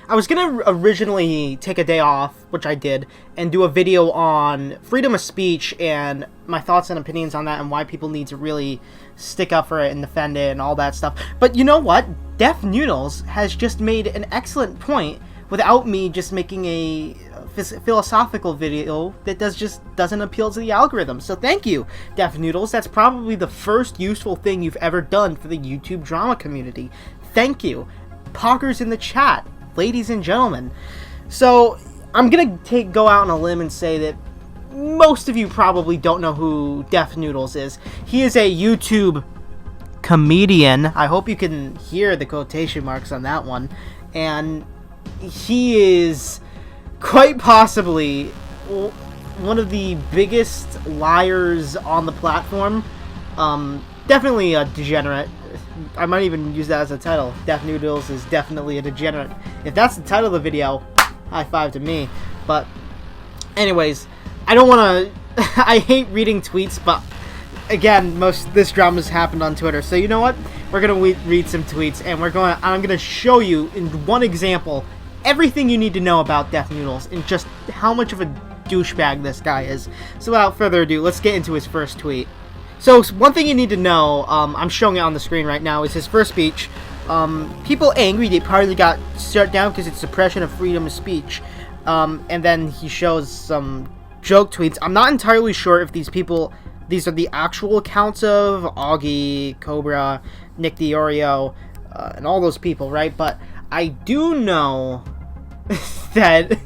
I was gonna originally take a day off, which I did, and do a video on freedom of speech and my thoughts and opinions on that and why people need to really stick up for it and defend it and all that stuff. But you know what? Def Noodles has just made an excellent point without me just making a philosophical video that doesn't appeal to the algorithm. So thank you, Def Noodles. That's probably the first useful thing you've ever done for the YouTube drama community. Thank you. Poggers in the chat, ladies and gentlemen. So I'm gonna go out on a limb and say that most of you probably don't know who Def Noodles is. He is a YouTube comedian. I hope you can hear the quotation marks on that one. And he is quite possibly one of the biggest liars on the platform. Definitely a degenerate. I might even use that as a title. Def Noodles is definitely a degenerate. If that's the title of the video, high five to me. But anyways, I don't want to... I hate reading tweets, but again, this drama's happened on Twitter. So you know what? We're going to read some tweets, and I'm going to show you in one example everything you need to know about Def Noodles and just how much of a douchebag this guy is. So without further ado, let's get into his first tweet. So one thing you need to know, I'm showing it on the screen right now, is his first speech. People angry they partly got shut down because it's suppression of freedom of speech. And then he shows some joke tweets. I'm not entirely sure if these are the actual accounts of Augie, Cobra, Nick the Oreo, and all those people, right? But I do know that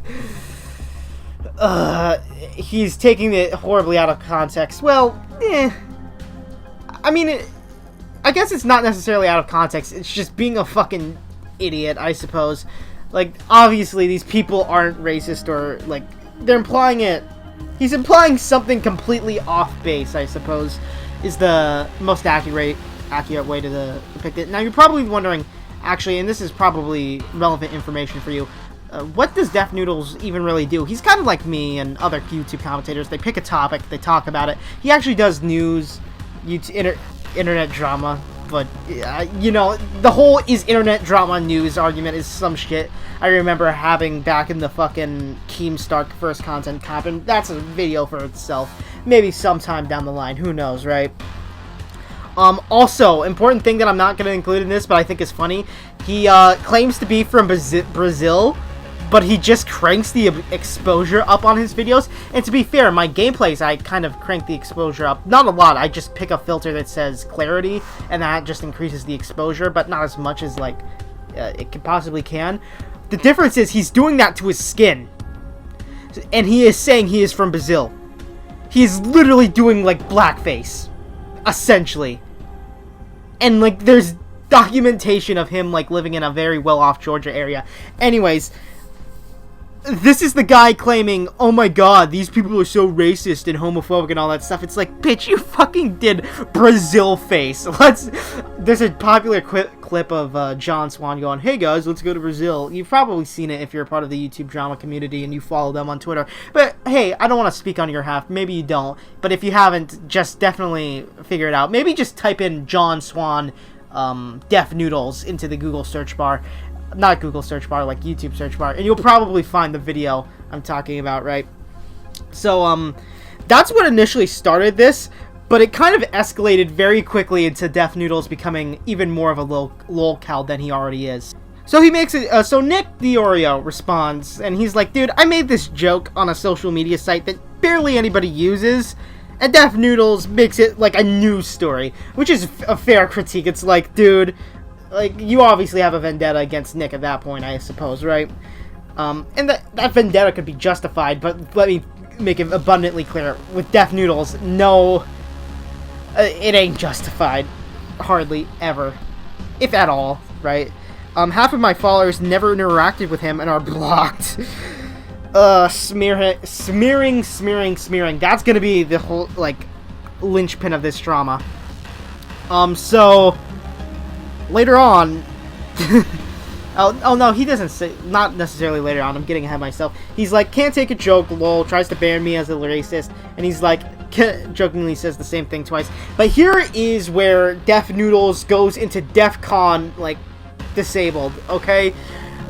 he's taking it horribly out of context. Well, I mean, I guess it's not necessarily out of context. It's just being a fucking idiot, I suppose. Like, obviously, these people aren't racist or, like, they're implying it. He's implying something completely off base, I suppose, is the most accurate way to depict it. Now, you're probably wondering, actually, and this is probably relevant information for you, what does Def Noodles even really do? He's kind of like me and other YouTube commentators. They pick a topic, they talk about it. He actually does news, internet drama, but, you know, the whole is internet drama news argument is some shit I remember having back in the fucking Keemstar first content comp, and that's a video for itself. Maybe sometime down the line, who knows, right? Also, important thing that I'm not going to include in this, but I think is funny, he claims to be from Brazil, but he just cranks the exposure up on his videos. And to be fair, my gameplays, I kind of crank the exposure up. Not a lot, I just pick a filter that says clarity, and that just increases the exposure, but not as much as, like, it possibly can. The difference is he's doing that to his skin. And he is saying he is from Brazil. He is literally doing, like, blackface. Essentially. And, like, there's documentation of him, like, living in a very well-off Georgia area. Anyways, this is the guy claiming, oh my god, these people are so racist and homophobic and all that stuff. It's like, bitch, you fucking did Brazil face. There's a popular clip of John Swan going, hey guys, let's go to Brazil. You've probably seen it if you're a part of the YouTube drama community and you follow them on Twitter. But hey, I don't want to speak on your half. Maybe you don't. But if you haven't, just definitely figure it out. Maybe just type in John Swan Def Noodles into the Google search bar. Not Google search bar, like YouTube search bar, and you'll probably find the video I'm talking about, right? So, that's what initially started this, but it kind of escalated very quickly into Def Noodles becoming even more of a lolcow than he already is. So he makes it, so Nick the Oreo responds, and he's like, dude, I made this joke on a social media site that barely anybody uses, and Def Noodles makes it like a news story, which is a fair critique. It's like, dude, like, you obviously have a vendetta against Nick at that point, I suppose, right? And that vendetta could be justified, but let me make it abundantly clear. With Def Noodles, no, it ain't justified. Hardly ever. If at all, right? Half of my followers never interacted with him and are blocked. Smearing. That's gonna be the whole, like, linchpin of this drama. So later on, oh no, he doesn't say, not necessarily later on, I'm getting ahead of myself. He's like, can't take a joke, lol, tries to ban me as a racist, and he's like, jokingly says the same thing twice. But here is where Def Noodles goes into DEF CON, like, disabled, okay?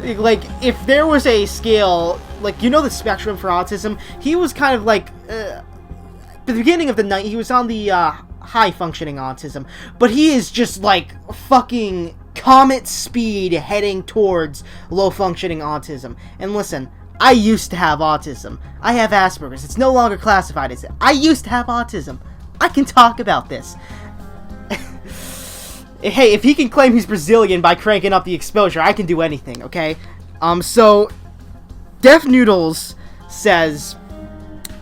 Like, if there was a scale, like, you know the spectrum for autism? He was kind of like, at the beginning of the night, he was on the, high-functioning autism. But he is just, like, fucking comet speed heading towards low-functioning autism. And listen, I used to have autism. I have Asperger's. It's no longer classified as it. I used to have autism. I can talk about this. Hey, if he can claim he's Brazilian by cranking up the exposure, I can do anything, okay? So, Def Noodles says,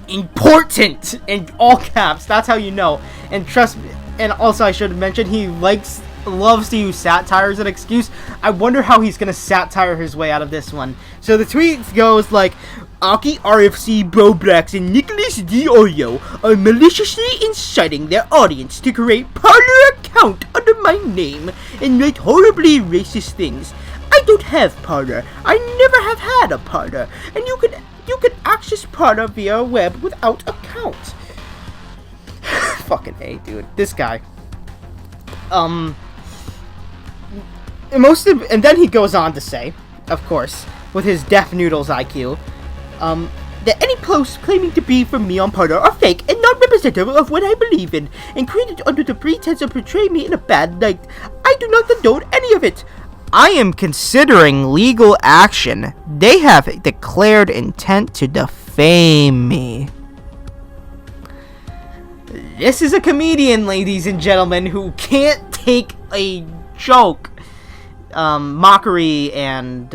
important, in all caps, that's how you know. And trust me, and also I should mention, he loves to use satire as an excuse. I wonder how he's gonna satire his way out of this one. So the tweet goes like, Augie, RFC, Boblax, and Nicholas D. Oyo are maliciously inciting their audience to create parlor account under my name and write horribly racist things. I don't have parlor. I never have had a parlor, and you can access parlor via web without account. Fucking A, dude. This guy. And then he goes on to say, of course, with his Def Noodles IQ, that any posts claiming to be from me on Parler are fake and not representative of what I believe in, and created under the pretense of portraying me in a bad light. I do not condone any of it. I am considering legal action. They have declared intent to defame me. This is a comedian, ladies and gentlemen, who can't take a joke. Mockery and,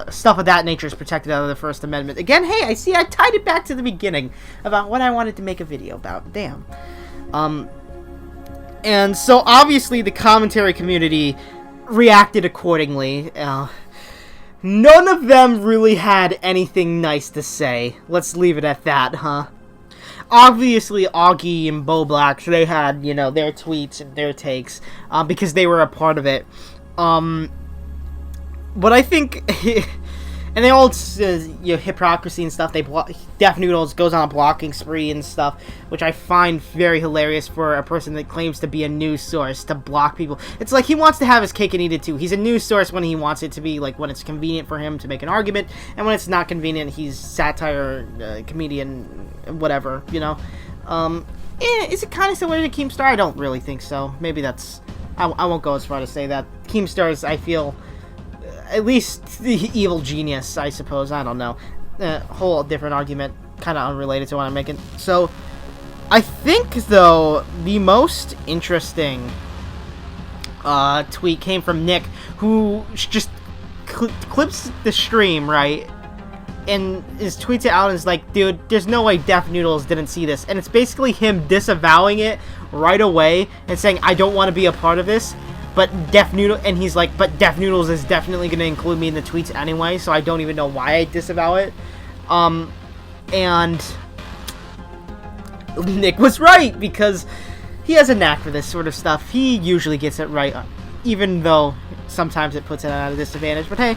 stuff of that nature is protected under the First Amendment. Again, hey, I tied it back to the beginning about what I wanted to make a video about. Damn. And so, obviously, the commentary community reacted accordingly. None of them really had anything nice to say. Let's leave it at that, huh? Obviously, Augie and Boblax, they had, you know, their tweets and their takes, because they were a part of it. But I think, and they all, you know, hypocrisy and stuff. Def Noodles goes on a blocking spree and stuff, which I find very hilarious for a person that claims to be a news source to block people. It's like he wants to have his cake and eat it too. He's a news source when he wants it to be, like, when it's convenient for him to make an argument, and when it's not convenient, he's satire, comedian, whatever, you know. Is it kind of similar to Keemstar? I don't really think so. Maybe that's, I won't go as far to say that. Keemstar's, I feel, at least the evil genius, I suppose. I don't know. Whole different argument, kind of unrelated to what I'm making. So, I think, though, the most interesting tweet came from Nick, who just clips the stream, right? And is tweets it out and is like, dude, there's no way Def Noodles didn't see this. And it's basically him disavowing it right away and saying, I don't want to be a part of this. But Def Noodles, and he's like, but Def Noodles is definitely going to include me in the tweets anyway, so I don't even know why I disavow it. And Nick was right, because he has a knack for this sort of stuff. He usually gets it right, even though sometimes it puts it at a disadvantage. But hey,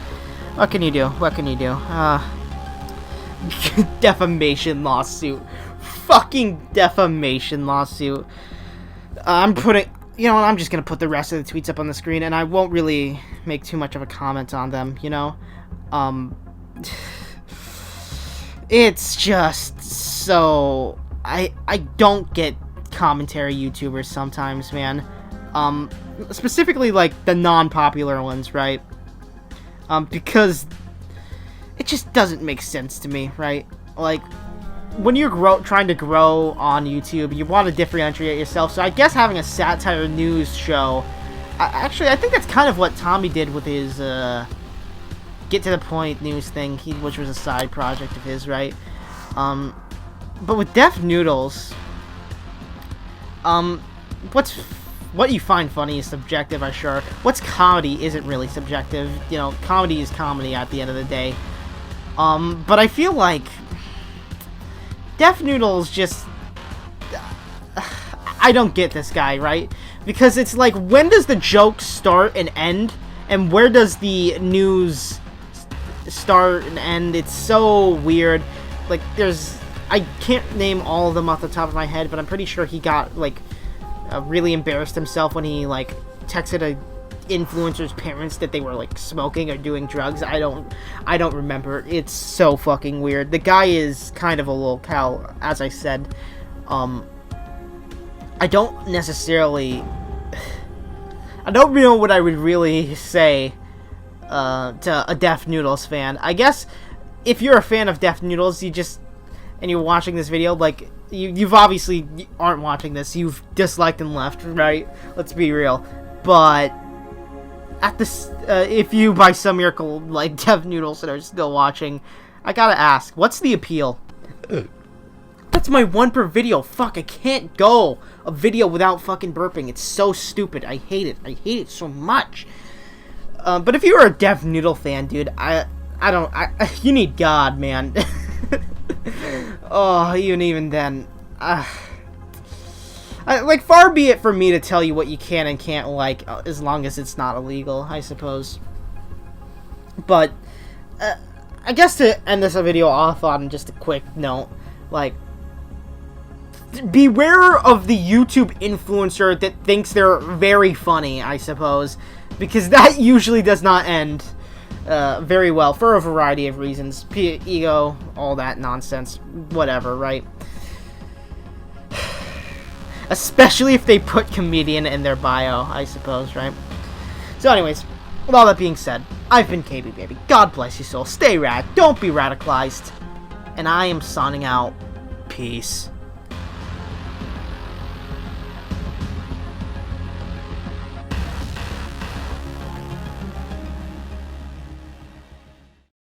what can you do? What can you do? Defamation lawsuit. Fucking defamation lawsuit. I'm just gonna put the rest of the tweets up on the screen, and I won't really make too much of a comment on them, you know? It's just so... I don't get commentary YouTubers sometimes, man. Specifically, like, the non-popular ones, right? Because it just doesn't make sense to me, right? Like, when you're trying to grow on YouTube, you want to differentiate yourself. So I guess having a satire news show, I think that's kind of what Tommy did with his Get to the Point news thing, which was a side project of his, right? But with Def Noodles, what you find funny is subjective, I'm sure. What's comedy isn't really subjective. You know, comedy is comedy at the end of the day. But I feel like Def Noodles just... I don't get this guy, right? Because it's like, when does the joke start and end? And where does the news start and end? It's so weird. Like, I can't name all of them off the top of my head, but I'm pretty sure he got, like, really embarrassed himself when he, like, texted a influencers' parents that they were like smoking or doing drugs. I don't remember. It's so fucking weird. The guy is kind of a lolcow, as I said. I don't necessarily. I don't know what I would really say to a Def Noodles fan. I guess if you're a fan of Def Noodles, and you're watching this video, like, you've obviously aren't watching this. You've disliked and left, right? Let's be real. But at this, if you by some miracle like Def Noodles and are still watching, I gotta ask, what's the appeal? That's my one per video. Fuck, I can't go a video without fucking burping. It's so stupid. I hate it. I hate it so much. But if you're a Def Noodle fan, dude, you need God, man. Oh, even then, like, far be it for me to tell you what you can and can't like, as long as it's not illegal, I suppose. But I guess to end this video off on just a quick note, like, beware of the YouTube influencer that thinks they're very funny, I suppose, because that usually does not end very well for a variety of reasons. Ego, all that nonsense, whatever, right? Especially if they put comedian in their bio, I suppose, right? So anyways, with all that being said, I've been KB Baby. God bless you soul. Stay rad. Don't be radicalized. And I am signing out. Peace.